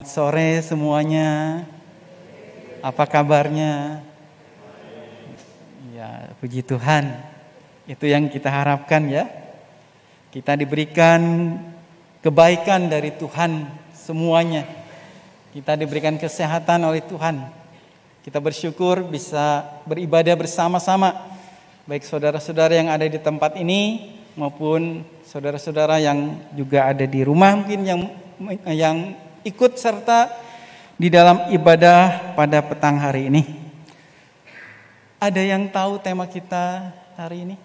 Sore semuanya, apa kabarnya? Ya, puji Tuhan. Itu yang kita harapkan ya. Kita diberikan kebaikan dari Tuhan semuanya. Kita diberikan kesehatan oleh Tuhan. Kita bersyukur bisa beribadah bersama-sama. Baik saudara-saudara yang ada di tempat ini maupun saudara-saudara yang juga ada di rumah mungkin yang ikut serta di dalam ibadah pada petang hari ini. Ada yang tahu tema kita hari ini?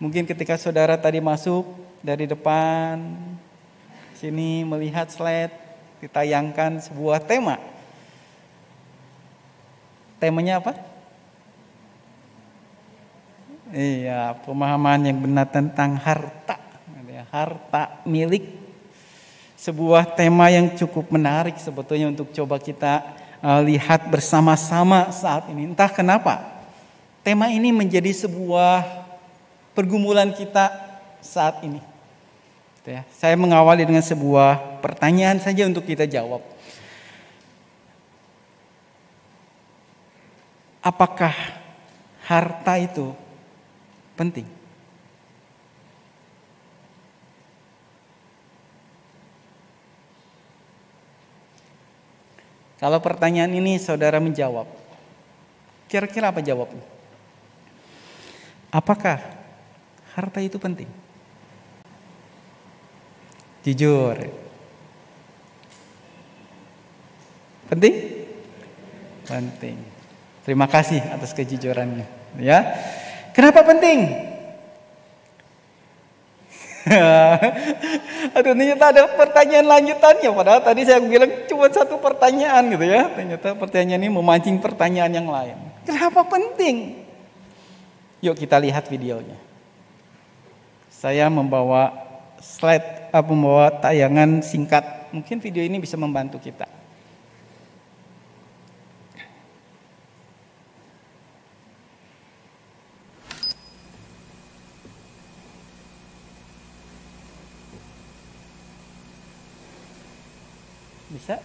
Mungkin ketika saudara tadi masuk dari depan sini melihat slide ditayangkan sebuah tema. Temanya apa? Iya, pemahaman yang benar tentang harta. Harta milik. Sebuah tema yang cukup menarik sebetulnya untuk coba kita lihat bersama-sama saat ini. Entah kenapa tema ini menjadi sebuah pergumulan kita saat ini. Saya mengawali dengan sebuah pertanyaan saja untuk kita jawab. Apakah harta itu penting? Kalau pertanyaan ini saudara menjawab, kira-kira apa jawabnya? Apakah harta itu penting? Jujur. Penting? Penting. Terima kasih atas kejujurannya. Ya. Kenapa penting? Aduh, ternyata ada pertanyaan lanjutannya. Padahal tadi saya bilang cuma satu pertanyaan gitu ya. Ternyata pertanyaan ini memancing pertanyaan yang lain. Kenapa penting? Yuk kita lihat videonya. Saya membawa slide, membawa tayangan singkat. Mungkin video ini bisa membantu kita. Bisa?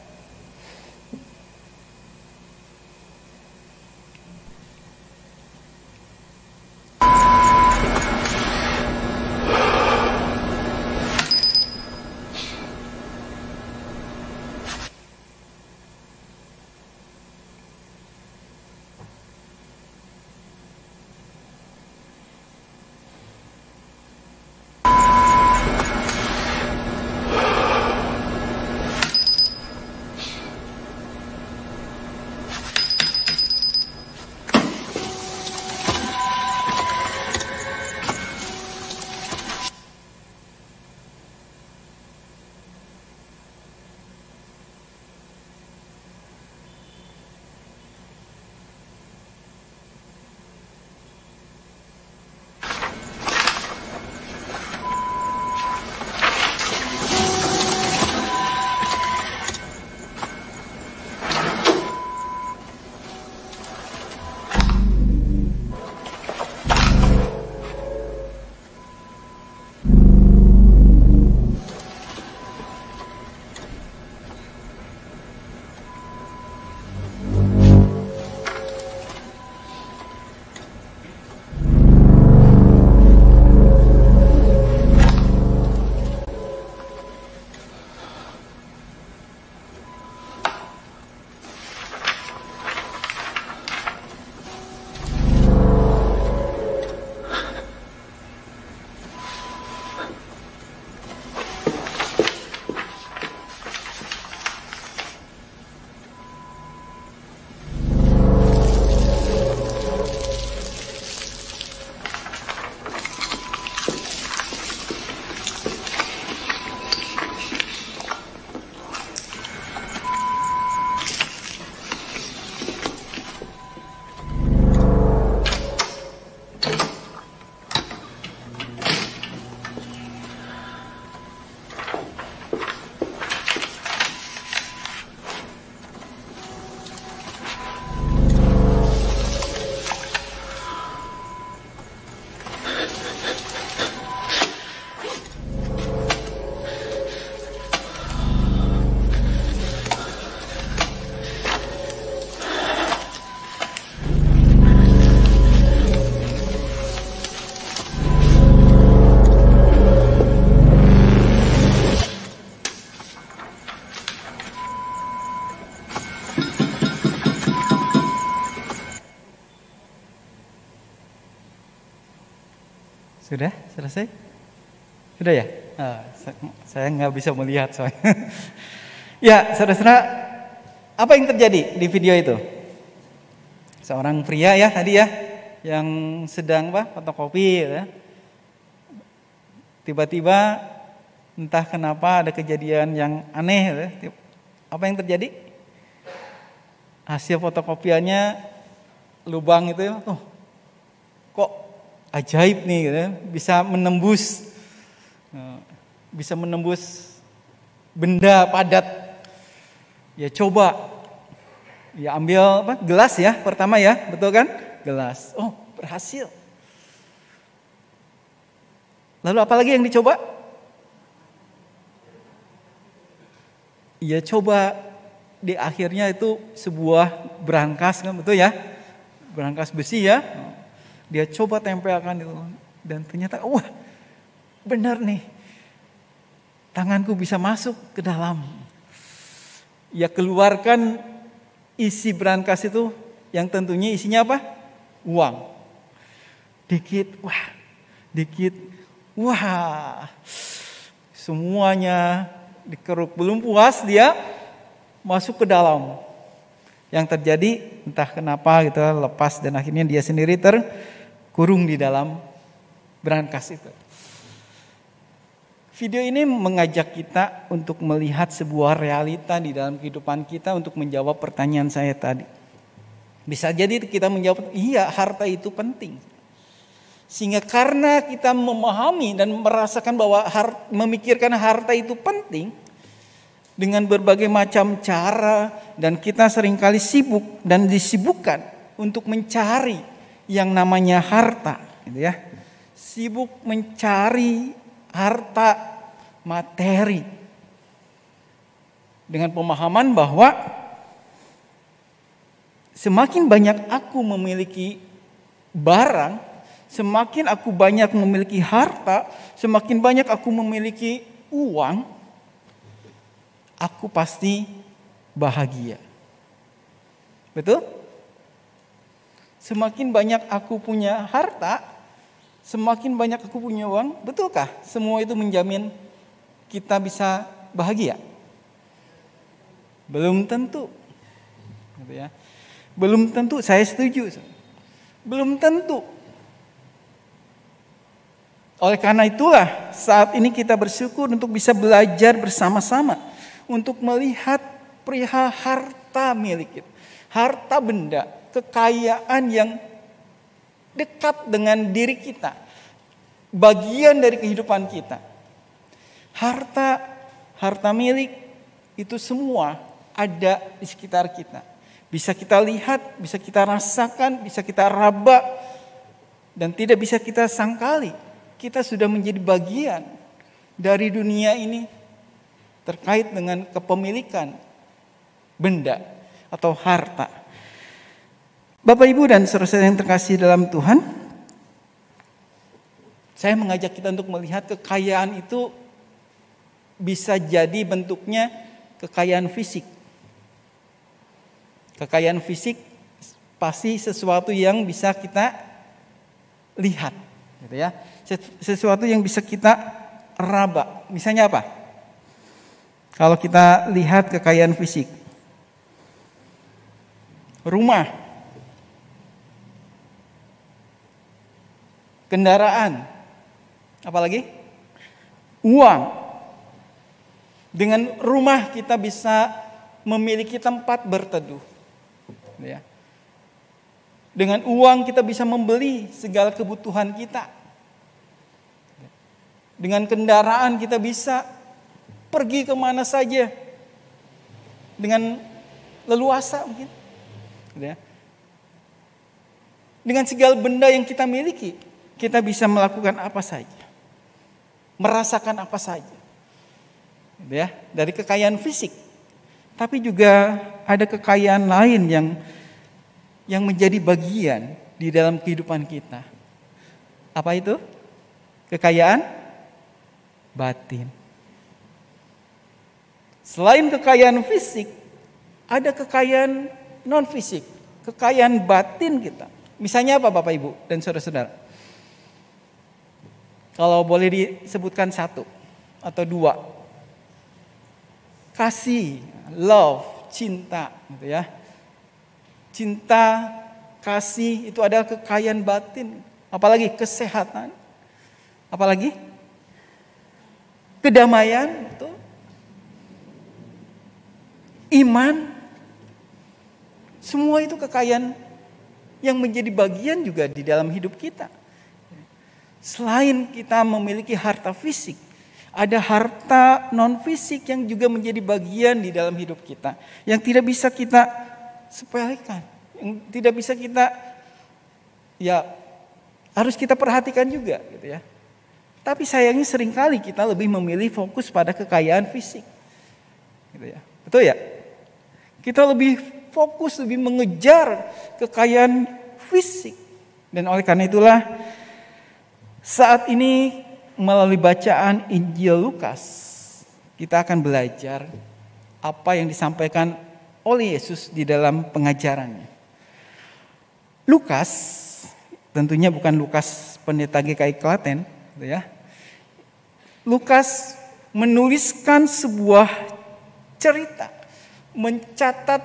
Sudah selesai? Sudah ya? Saya nggak bisa melihat soalnya. Ya, saudara-saudara, apa yang terjadi di video itu? Seorang pria ya tadi ya, yang sedang fotokopi ya. Tiba-tiba entah kenapa ada kejadian yang aneh ya. Apa yang terjadi? Hasil fotokopiannya lubang itu ya, kok ajaib nih gitu, bisa menembus benda padat. Ya coba, ya ambil gelas ya pertama ya, betul kan? Gelas, berhasil. Lalu apa lagi yang dicoba? Ya coba di akhirnya itu sebuah berangkas kan, betul ya? Berangkas besi ya. Dia coba tempelkan itu dan ternyata benar nih. Tanganku bisa masuk ke dalam. Ya keluarkan isi berangkas itu yang tentunya isinya apa? Uang. Dikit. Semuanya dikeruk. Belum puas dia masuk ke dalam. Yang terjadi entah kenapa gitu lepas dan akhirnya dia sendiri terkurung di dalam berangkas itu. Video ini mengajak kita untuk melihat sebuah realita di dalam kehidupan kita untuk menjawab pertanyaan saya tadi. Bisa jadi kita menjawab, iya harta itu penting. Sehingga karena kita memahami dan merasakan bahwa memikirkan harta itu penting, dengan berbagai macam cara dan kita seringkali sibuk dan disibukkan untuk mencari yang namanya harta, gitu ya. Sibuk mencari harta materi dengan pemahaman bahwa semakin banyak aku memiliki barang, semakin aku banyak memiliki harta, semakin banyak aku memiliki uang, aku pasti bahagia. Betul? Semakin banyak aku punya harta, semakin banyak aku punya uang, betulkah semua itu menjamin kita bisa bahagia? Belum tentu. Gitu ya. Belum tentu, saya setuju. Belum tentu. Oleh karena itulah saat ini kita bersyukur untuk bisa belajar bersama-sama untuk melihat perihal harta milik kita. Harta benda, kekayaan yang dekat dengan diri kita. Bagian dari kehidupan kita. Harta milik itu semua ada di sekitar kita. Bisa kita lihat, bisa kita rasakan, bisa kita raba. Dan tidak bisa kita sangkali. Kita sudah menjadi bagian dari dunia ini terkait dengan kepemilikan benda atau harta. Bapak Ibu dan saudara-saudara yang terkasih dalam Tuhan, saya mengajak kita untuk melihat kekayaan itu bisa jadi bentuknya kekayaan fisik. Kekayaan fisik pasti sesuatu yang bisa kita lihat, gitu ya. Sesuatu yang bisa kita raba. Misalnya apa? Kalau kita lihat kekayaan fisik. Rumah. Kendaraan. Apalagi? Uang. Dengan rumah kita bisa memiliki tempat berteduh. Ya. Dengan uang kita bisa membeli segala kebutuhan kita. Dengan kendaraan kita bisa pergi kemana saja dengan leluasa mungkin. Ya. Dengan segala benda yang kita miliki, kita bisa melakukan apa saja, merasakan apa saja. Ya, dari kekayaan fisik. Tapi juga ada kekayaan lain yang menjadi bagian di dalam kehidupan kita. Apa itu? Kekayaan batin. Selain kekayaan fisik, ada kekayaan non fisik, kekayaan batin kita. Misalnya apa Bapak Ibu dan saudara-saudara? Kalau boleh disebutkan satu atau dua. Kasih, love, cinta gitu ya. Cinta, kasih itu adalah kekayaan batin. Apalagi kesehatan. Apalagi kedamaian, betul. Iman. Semua itu kekayaan yang menjadi bagian juga di dalam hidup kita. Selain kita memiliki harta fisik, ada harta non fisik yang juga menjadi bagian di dalam hidup kita, yang tidak bisa kita sepelekan, yang tidak bisa kita harus kita perhatikan juga gitu ya. Tapi sayangnya seringkali kita lebih memilih fokus pada kekayaan fisik. Gitu ya. Betul ya? Kita lebih fokus, lebih mengejar kekayaan fisik. Dan oleh karena itulah saat ini melalui bacaan Injil Lukas, kita akan belajar apa yang disampaikan oleh Yesus di dalam pengajarannya. Lukas, tentunya bukan Lukas pendeta GKI Klaten, gitu ya. Lukas menuliskan sebuah cerita, mencatat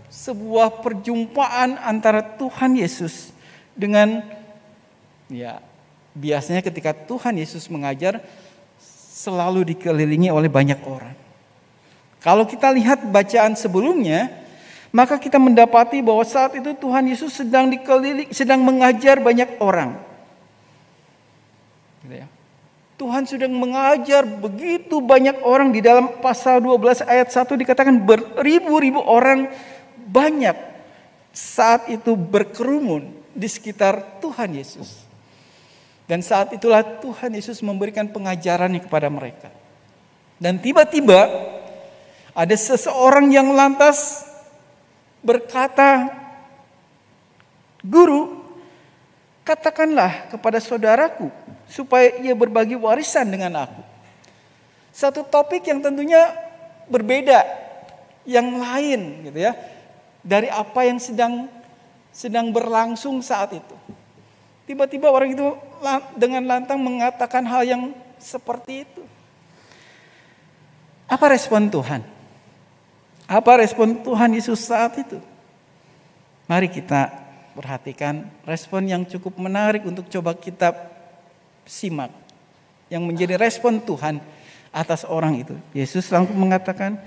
sebuah perjumpaan antara Tuhan Yesus dengan biasanya ketika Tuhan Yesus mengajar selalu dikelilingi oleh banyak orang. Kalau kita lihat bacaan sebelumnya, maka kita mendapati bahwa saat itu Tuhan Yesus sedang mengajar banyak orang. Gitu ya. Tuhan sedang mengajar begitu banyak orang. Di dalam pasal 12 ayat 1 dikatakan beribu-ribu orang banyak saat itu berkerumun di sekitar Tuhan Yesus. Dan saat itulah Tuhan Yesus memberikan pengajarannya kepada mereka. Dan tiba-tiba ada seseorang yang lantas berkata, "Guru, katakanlah kepada saudaraku supaya ia berbagi warisan dengan aku." Satu topik yang tentunya berbeda, yang lain gitu ya, dari apa yang sedang berlangsung saat itu. Tiba-tiba orang itu dengan lantang mengatakan hal yang seperti itu. Apa respon Tuhan? Apa respon Tuhan Yesus saat itu? Mari kita perhatikan respon yang cukup menarik untuk coba kita simak. Yang menjadi respon Tuhan atas orang itu. Yesus langsung mengatakan,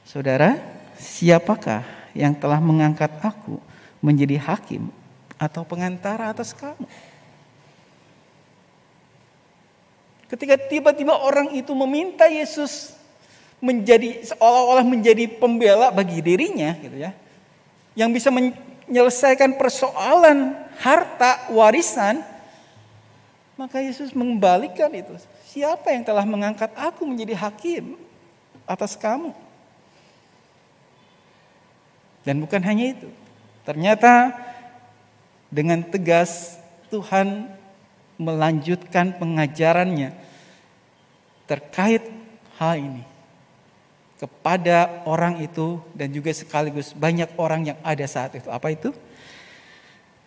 "Saudara, siapakah yang telah mengangkat aku menjadi hakim atau pengantara atas kamu?" Ketika tiba-tiba orang itu meminta Yesus seolah-olah menjadi pembela bagi dirinya gitu ya, yang bisa menyelesaikan persoalan harta warisan, maka Yesus mengembalikan itu. Siapa yang telah mengangkat aku menjadi hakim atas kamu? Dan bukan hanya itu. Ternyata dengan tegas Tuhan melanjutkan pengajarannya terkait hal ini kepada orang itu dan juga sekaligus banyak orang yang ada saat itu. Apa itu?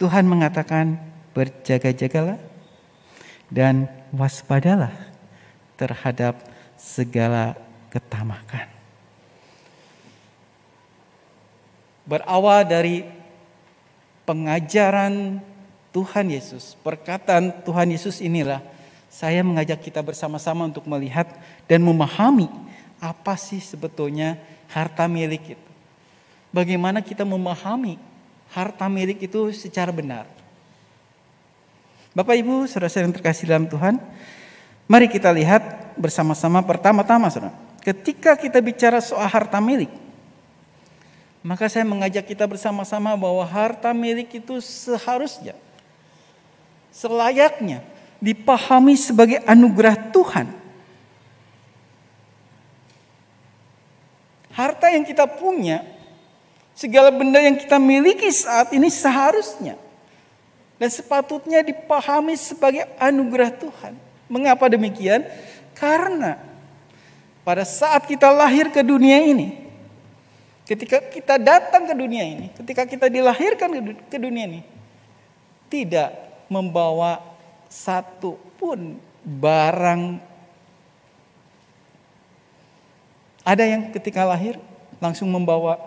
Tuhan mengatakan, "Berjaga-jagalah dan waspadalah terhadap segala ketamakan." Berawal dari pengajaran Tuhan Yesus, perkataan Tuhan Yesus inilah saya mengajak kita bersama-sama untuk melihat dan memahami apa sih sebetulnya harta milik itu. Bagaimana kita memahami harta milik itu secara benar. Bapak Ibu, saudara-saudara yang terkasih dalam Tuhan, mari kita lihat bersama-sama pertama-tama, saudara. Ketika kita bicara soal harta milik, maka saya mengajak kita bersama-sama bahwa harta milik itu seharusnya, selayaknya dipahami sebagai anugerah Tuhan. Harta yang kita punya, segala benda yang kita miliki saat ini seharusnya dan sepatutnya dipahami sebagai anugerah Tuhan. Mengapa demikian? Karena pada saat kita lahir ke dunia ini, ketika kita datang ke dunia ini, ketika kita dilahirkan ke dunia ini, tidak membawa satu pun barang. Ada yang ketika lahir langsung membawa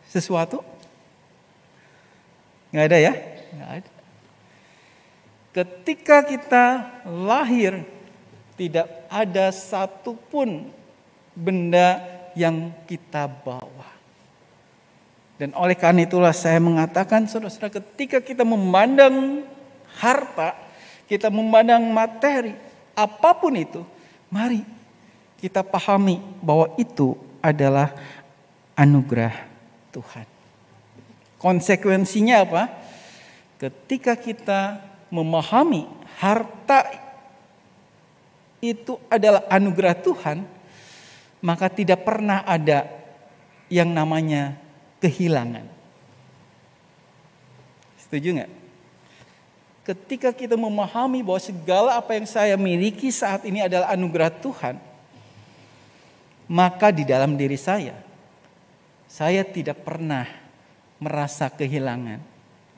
sesuatu? Nggak ada ya? Nggak ada. Ketika kita lahir, tidak ada satupun benda yang kita bawa. Dan oleh karena itulah saya mengatakan, saudara-saudara, ketika kita memandang harta, kita memandang materi, apapun itu, mari kita pahami bahwa itu adalah anugerah Tuhan. Konsekuensinya apa? Ketika kita memahami harta itu adalah anugerah Tuhan, maka tidak pernah ada yang namanya kehilangan. Setuju nggak? Ketika kita memahami bahwa segala apa yang saya miliki saat ini adalah anugerah Tuhan, maka di dalam diri saya tidak pernah merasa kehilangan.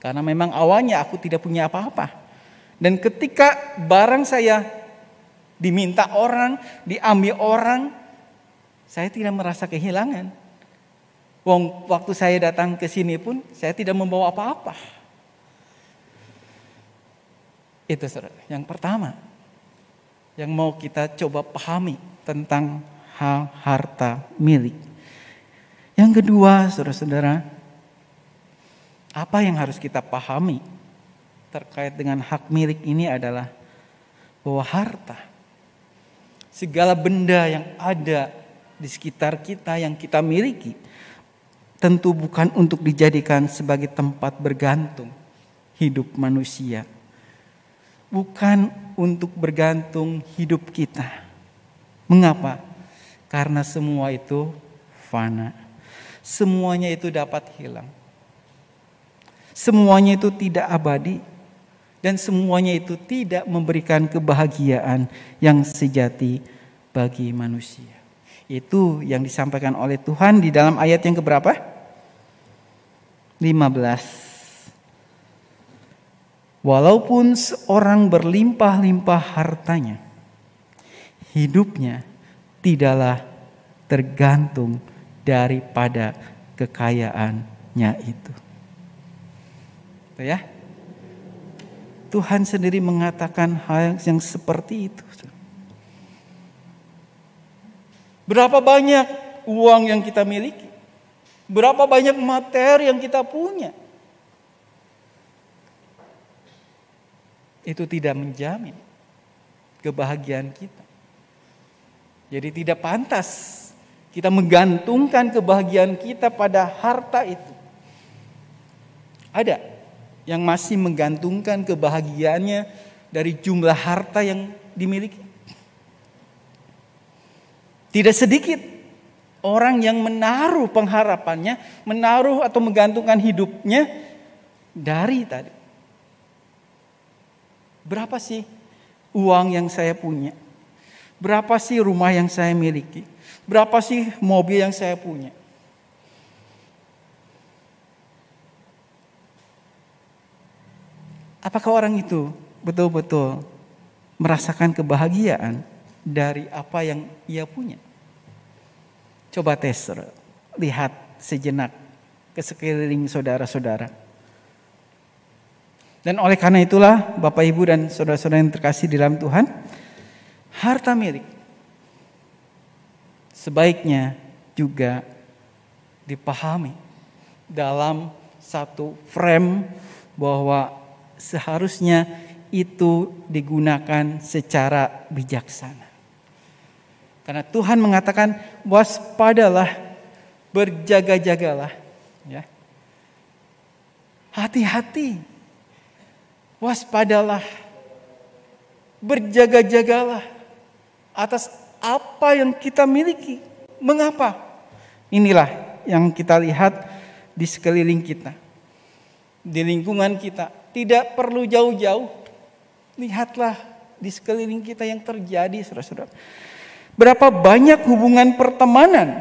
Karena memang awalnya aku tidak punya apa-apa. Dan ketika barang saya diminta orang, diambil orang, saya tidak merasa kehilangan. Waktu saya datang ke sini pun saya tidak membawa apa-apa. Itu saudara, yang pertama yang mau kita coba pahami tentang hal harta milik. Yang kedua, saudara-saudara, apa yang harus kita pahami terkait dengan hak milik ini adalah bahwa harta, segala benda yang ada di sekitar kita yang kita miliki, tentu bukan untuk dijadikan sebagai tempat bergantung hidup manusia. Bukan untuk bergantung hidup kita. Mengapa? Karena semua itu fana. Semuanya itu dapat hilang. Semuanya itu tidak abadi. Dan semuanya itu tidak memberikan kebahagiaan yang sejati bagi manusia. Itu yang disampaikan oleh Tuhan di dalam ayat yang keberapa? 15. Walaupun seorang berlimpah-limpah hartanya, hidupnya tidaklah tergantung daripada kekayaannya itu. Ya, Tuhan sendiri mengatakan hal yang seperti itu. Berapa banyak uang yang kita miliki? Berapa banyak materi yang kita punya? Itu tidak menjamin kebahagiaan kita. Jadi tidak pantas kita menggantungkan kebahagiaan kita pada harta itu. Ada yang masih menggantungkan kebahagiaannya dari jumlah harta yang dimiliki. Tidak sedikit orang yang menaruh pengharapannya, menaruh atau menggantungkan hidupnya dari tadi. Berapa sih uang yang saya punya? Berapa sih rumah yang saya miliki? Berapa sih mobil yang saya punya? Apakah orang itu betul-betul merasakan kebahagiaan dari apa yang ia punya? Coba tes, lihat sejenak ke sekeliling saudara-saudara. Dan oleh karena itulah Bapak Ibu dan saudara-saudara yang terkasih di dalam Tuhan, harta milik sebaiknya juga dipahami dalam satu frame bahwa seharusnya itu digunakan secara bijaksana. Karena Tuhan mengatakan waspadalah, berjaga-jagalah, ya. Hati-hati. Waspadalah, berjaga-jagalah atas apa yang kita miliki. Mengapa? Inilah yang kita lihat di sekeliling kita, di lingkungan kita. Tidak perlu jauh-jauh, lihatlah di sekeliling kita yang terjadi, saudara-saudara. Berapa banyak hubungan pertemanan,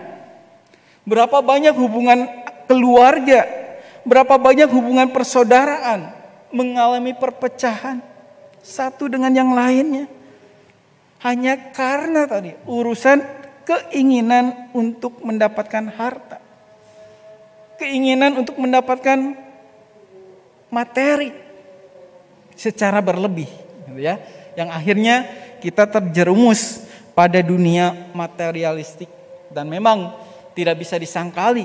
berapa banyak hubungan keluarga, berapa banyak hubungan persaudaraan mengalami perpecahan. satu dengan yang lainnya. Hanya karena tadi urusan keinginan untuk mendapatkan harta. Keinginan untuk mendapatkan materi secara berlebih, gitu ya. Yang akhirnya kita terjerumus pada dunia materialistik. Dan memang tidak bisa disangkali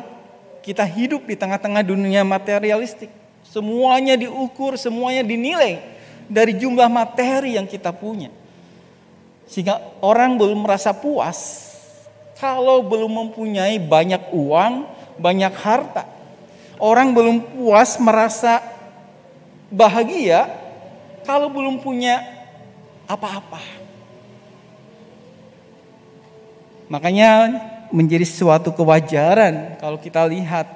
kita hidup di tengah-tengah dunia materialistik. Semuanya diukur, semuanya dinilai dari jumlah materi yang kita punya. Sehingga orang belum merasa puas kalau belum mempunyai banyak uang, banyak harta. Orang belum puas merasa bahagia kalau belum punya apa-apa. Makanya menjadi suatu kewajaran kalau kita lihat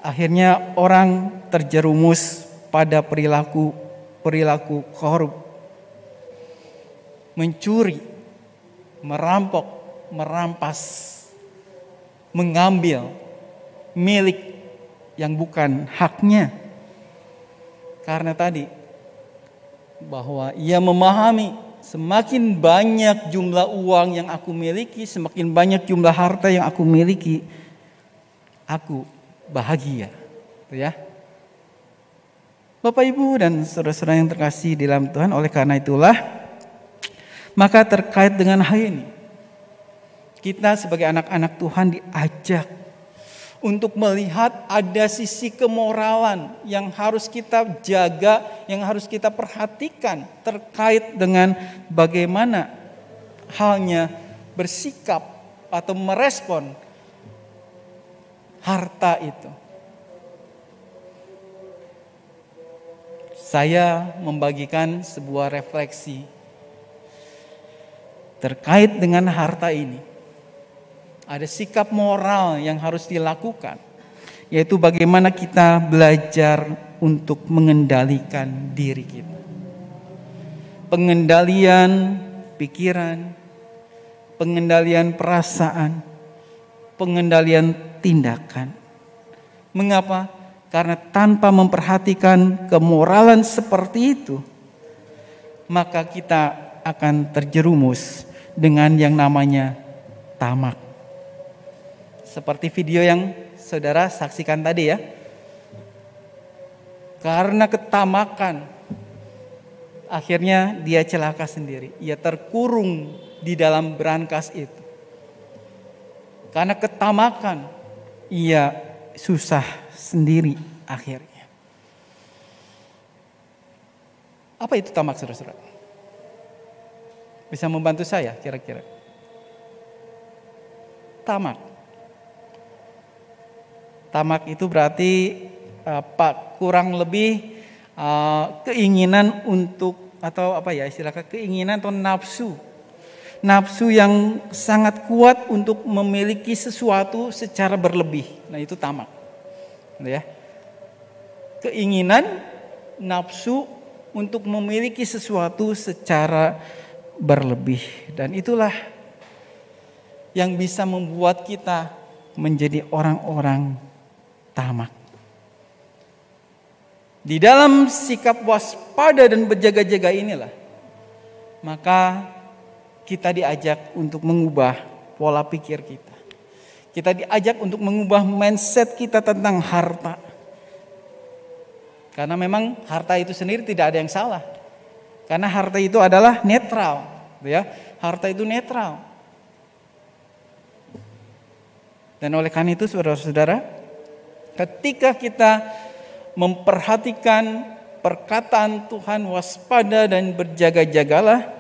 akhirnya orang terjerumus pada perilaku korup. Mencuri, merampok, merampas, mengambil milik yang bukan haknya. Karena tadi bahwa ia memahami semakin banyak jumlah uang yang aku miliki, semakin banyak jumlah harta yang aku miliki, aku bahagia. Ya. Bapak Ibu dan saudara-saudara yang terkasih di dalam Tuhan, oleh karena itulah maka terkait dengan hal ini, kita sebagai anak-anak Tuhan diajak untuk melihat ada sisi kemoralan yang harus kita jaga, yang harus kita perhatikan terkait dengan bagaimana halnya bersikap atau merespon harta itu. Saya membagikan sebuah refleksi terkait dengan harta ini. Ada sikap moral yang harus dilakukan, yaitu bagaimana kita belajar untuk mengendalikan diri kita. Pengendalian pikiran, pengendalian perasaan, pengendalian tindakan. Mengapa? Karena tanpa memperhatikan kemoralan seperti itu, maka kita akan terjerumus dengan yang namanya tamak. Seperti video yang saudara saksikan tadi ya. Karena ketamakan, akhirnya dia celaka sendiri. Ia terkurung di dalam brankas itu. Karena ketamakan, ia susah sendiri akhirnya. Apa itu tamak, saudara-saudara? Bisa membantu saya kira-kira? Tamak. Tamak itu berarti kurang lebih keinginan untuk, atau apa ya istilahnya, keinginan atau nafsu. Nafsu yang sangat kuat untuk memiliki sesuatu secara berlebih. Nah, itu tamak. Ya. Keinginan, nafsu untuk memiliki sesuatu secara berlebih, dan itulah yang bisa membuat kita menjadi orang-orang tamak. Di dalam sikap waspada dan berjaga-jaga inilah, maka kita diajak untuk mengubah pola pikir kita. Kita diajak untuk mengubah mindset kita tentang harta. Karena memang harta itu sendiri tidak ada yang salah. Karena harta itu adalah netral, ya. Harta itu netral. Dan oleh karena itu, saudara-saudara, ketika kita memperhatikan perkataan Tuhan, waspada dan berjaga-jagalah,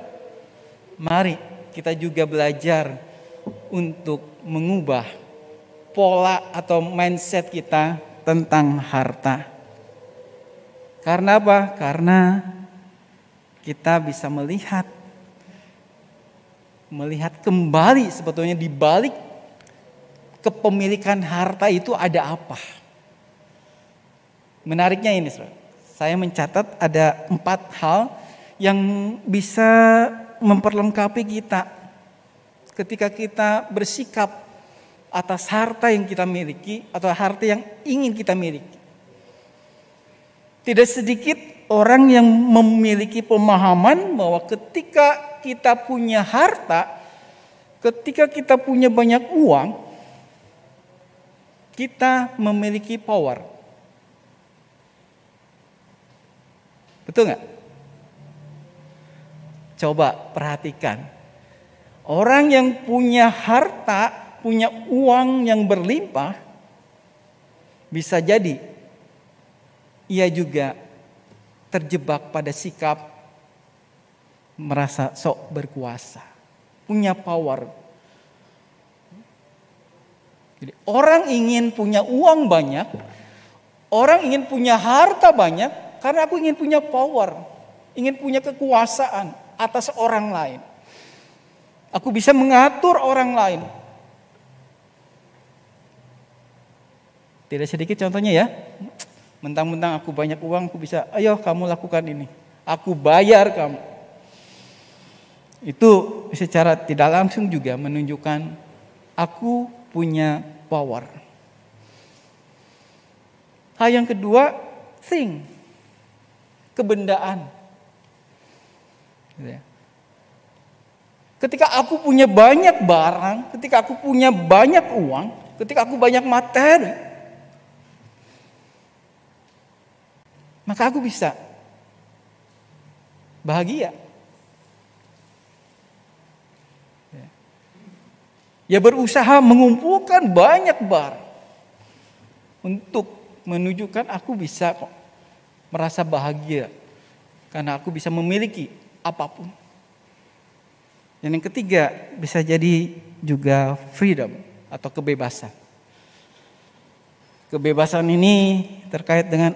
mari kita juga belajar untuk mengubah pola atau mindset kita tentang harta. Karena apa? Karena kita bisa melihat kembali sebetulnya di balik kepemilikan harta itu ada apa. Menariknya ini, saya mencatat ada 4 hal yang bisa memperlengkapi kita ketika kita bersikap atas harta yang kita miliki atau harta yang ingin kita miliki. Tidak sedikit orang yang memiliki pemahaman bahwa ketika kita punya harta, ketika kita punya banyak uang, kita memiliki power. Betul nggak? Coba perhatikan. Orang yang punya harta, punya uang yang berlimpah, bisa jadi ia juga terjebak pada sikap merasa sok berkuasa, punya power. Jadi orang ingin punya uang banyak, orang ingin punya harta banyak, karena aku ingin punya power, ingin punya kekuasaan atas orang lain. Aku bisa mengatur orang lain. Tidak sedikit contohnya ya. Mentang-mentang aku banyak uang, aku bisa, ayo kamu lakukan ini. Aku bayar kamu. Itu secara tidak langsung juga menunjukkan aku punya power. Hal yang kedua, thing. Kebendaan. Ketika aku punya banyak barang, ketika aku punya banyak uang, ketika aku banyak materi, maka aku bisa bahagia. Ya berusaha mengumpulkan banyak barang untuk menunjukkan aku bisa kok merasa bahagia karena aku bisa memiliki apapun. Dan yang ketiga bisa jadi juga freedom atau kebebasan. Kebebasan ini terkait dengan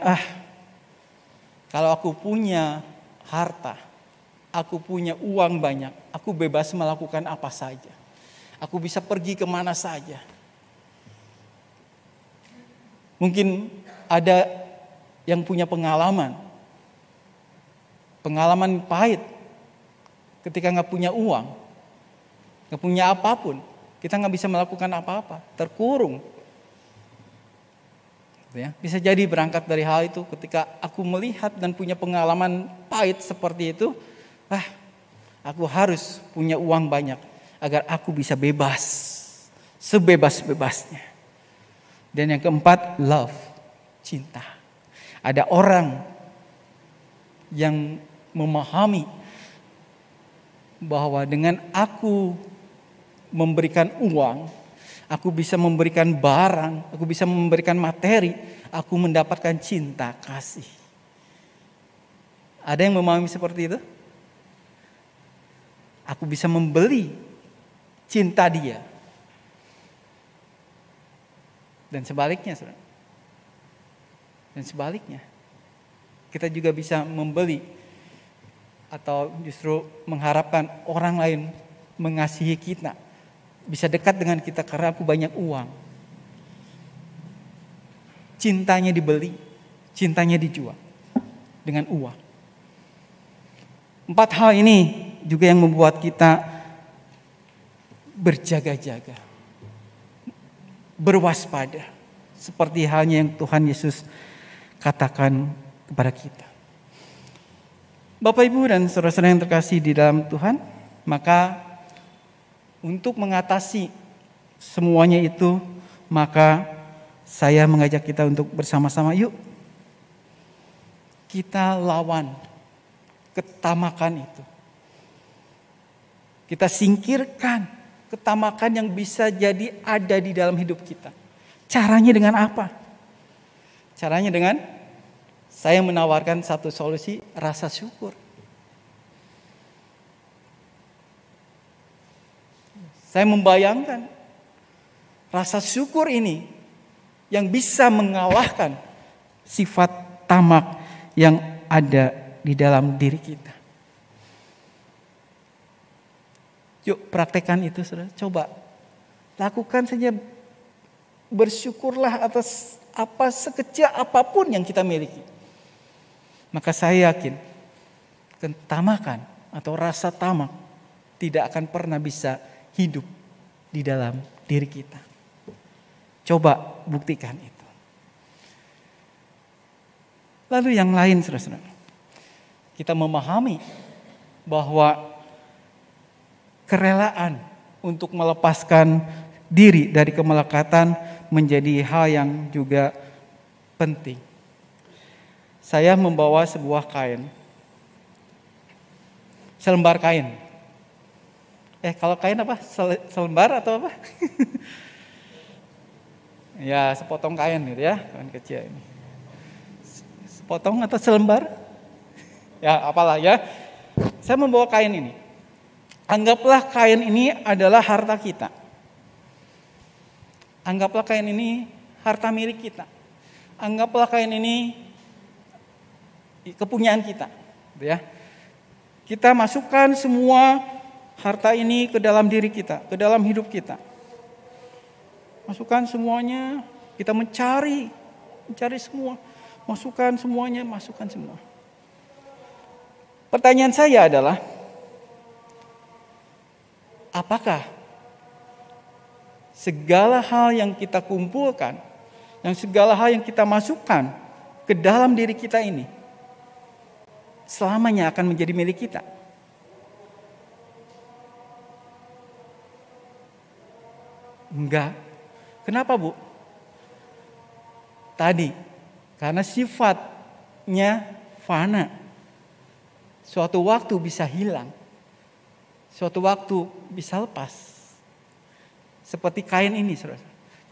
kalau aku punya harta, aku punya uang banyak, aku bebas melakukan apa saja. Aku bisa pergi kemana saja. Mungkin ada yang punya pengalaman pahit. Ketika nggak punya uang, nggak punya apapun, kita nggak bisa melakukan apa-apa, terkurung. Ya, bisa jadi berangkat dari hal itu. Ketika aku melihat dan punya pengalaman pahit seperti itu, aku harus punya uang banyak agar aku bisa bebas, sebebas-bebasnya. Dan yang keempat, love, cinta. Ada orang yang memahami bahwa dengan aku memberikan uang, aku bisa memberikan barang, aku bisa memberikan materi, aku mendapatkan cinta, kasih. Ada yang memahami seperti itu? Aku bisa membeli cinta dia. Dan sebaliknya, saudara. Dan sebaliknya, kita juga bisa membeli atau justru mengharapkan orang lain mengasihi kita, bisa dekat dengan kita karena aku banyak uang. Cintanya dibeli, cintanya dijual dengan uang. 4 hal ini juga yang membuat kita berjaga-jaga, berwaspada, seperti halnya yang Tuhan Yesus katakan kepada kita. Bapak Ibu dan saudara-saudara yang terkasih di dalam Tuhan, maka untuk mengatasi semuanya itu, maka saya mengajak kita untuk bersama-sama yuk kita lawan ketamakan itu. Kita singkirkan ketamakan yang bisa jadi ada di dalam hidup kita. Caranya dengan apa? Caranya dengan saya menawarkan satu solusi, rasa syukur. Saya membayangkan rasa syukur ini yang bisa mengalahkan sifat tamak yang ada di dalam diri kita. Yuk praktekkan itu, saudara. Coba lakukan saja, bersyukurlah atas apa sekecil apapun yang kita miliki. Maka saya yakin ketamakan atau rasa tamak tidak akan pernah bisa hidup di dalam diri kita. Coba buktikan itu. Lalu yang lain, saudara-saudara. kita memahami bahwa kerelaan untuk melepaskan diri dari kemelekatan menjadi hal yang juga penting. Saya membawa sebuah kain, selembar kain. Kalau kain apa? Selembar atau apa? Ya, sepotong kain gitu ya, kain kecil ini. Sepotong atau selembar? Ya, apalah ya. Saya membawa kain ini. Anggaplah kain ini adalah harta kita. Anggaplah kain ini harta milik kita. Anggaplah kain ini kepunyaan kita, gitu ya. Kita masukkan semua harta ini ke dalam diri kita, ke dalam hidup kita. Masukkan semuanya, kita mencari semua. Masukkan semuanya, masukkan semua. Pertanyaan saya adalah, apakah segala hal yang kita kumpulkan, yang segala hal yang kita masukkan ke dalam diri kita ini, selamanya akan menjadi milik kita? Enggak. Kenapa, Bu? Tadi, karena sifatnya fana. Suatu waktu bisa hilang. Suatu waktu bisa lepas. Seperti kain ini, saudara.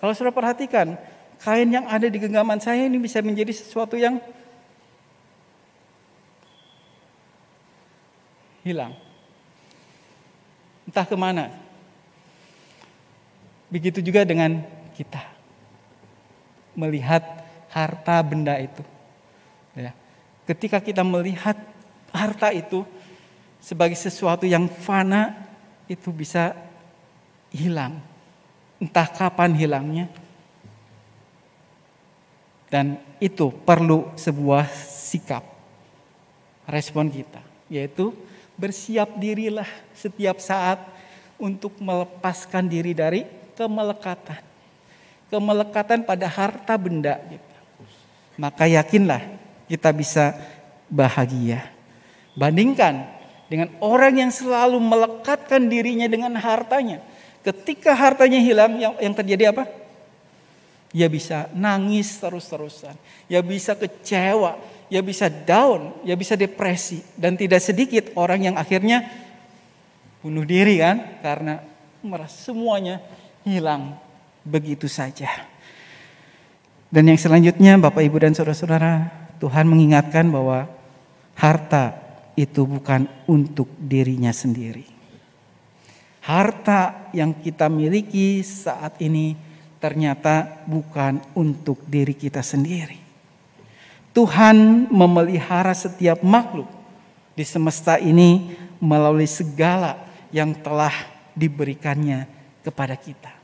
Kalau saudara perhatikan, kain yang ada di genggaman saya ini bisa menjadi sesuatu yang hilang. Entah kemana. Begitu juga dengan kita. Melihat harta benda itu. Ya. Ketika kita melihat harta itu sebagai sesuatu yang fana, itu bisa hilang. Entah kapan hilangnya. Dan itu perlu sebuah sikap. Respon kita. Yaitu bersiap dirilah setiap saat untuk melepaskan diri dari kemelekatan. Kemelekatan pada harta benda. Maka yakinlah kita bisa bahagia. Bandingkan dengan orang yang selalu melekatkan dirinya dengan hartanya. Ketika hartanya hilang, yang terjadi apa? Dia bisa nangis terus-terusan. Dia bisa kecewa. Dia bisa down. Dia bisa depresi. Dan tidak sedikit orang yang akhirnya bunuh diri kan. Karena merasa semuanya hilang begitu saja. Dan yang selanjutnya Bapak Ibu dan Saudara-saudara, Tuhan mengingatkan bahwa harta itu bukan untuk dirinya sendiri. Harta yang kita miliki saat ini ternyata bukan untuk diri kita sendiri. Tuhan memelihara setiap makhluk di semesta ini melalui segala yang telah diberikannya kepada kita.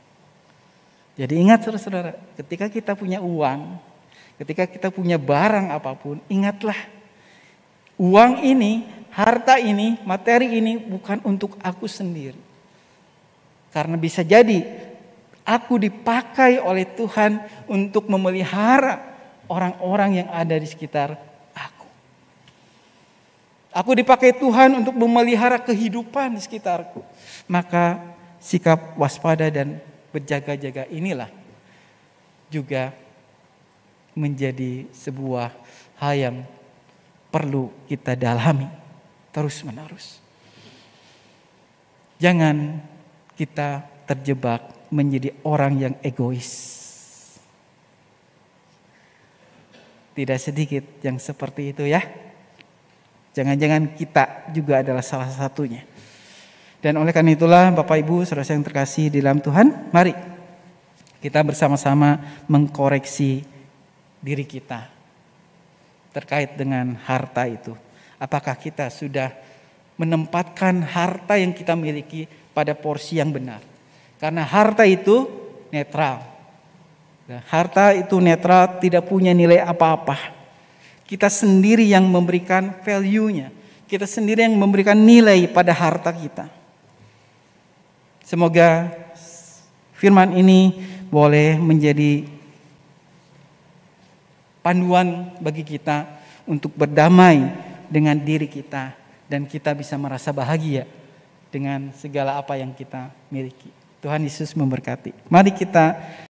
Jadi ingat saudara-saudara, ketika kita punya uang, ketika kita punya barang apapun, ingatlah uang ini, harta ini, materi ini bukan untuk aku sendiri. Karena bisa jadi aku dipakai oleh Tuhan untuk memelihara orang-orang yang ada di sekitar aku. Aku dipakai Tuhan untuk memelihara kehidupan di sekitarku. Maka sikap waspada dan berjaga-jaga inilah juga menjadi sebuah hal yang perlu kita dalami terus-menerus. Jangan kita terjebak menjadi orang yang egois. Tidak sedikit yang seperti itu ya. Jangan-jangan kita juga adalah salah satunya. Dan oleh karena itulah Bapak Ibu saudara yang terkasih di dalam Tuhan, mari kita bersama-sama mengkoreksi diri kita terkait dengan harta itu. Apakah kita sudah menempatkan harta yang kita miliki pada porsi yang benar? Karena harta itu netral. Harta itu netral, tidak punya nilai apa-apa. Kita sendiri yang memberikan value-nya. Kita sendiri yang memberikan nilai pada harta kita. Semoga firman ini boleh menjadi panduan bagi kita untuk berdamai dengan diri kita dan kita bisa merasa bahagia dengan segala apa yang kita miliki. Tuhan Yesus memberkati. Mari kita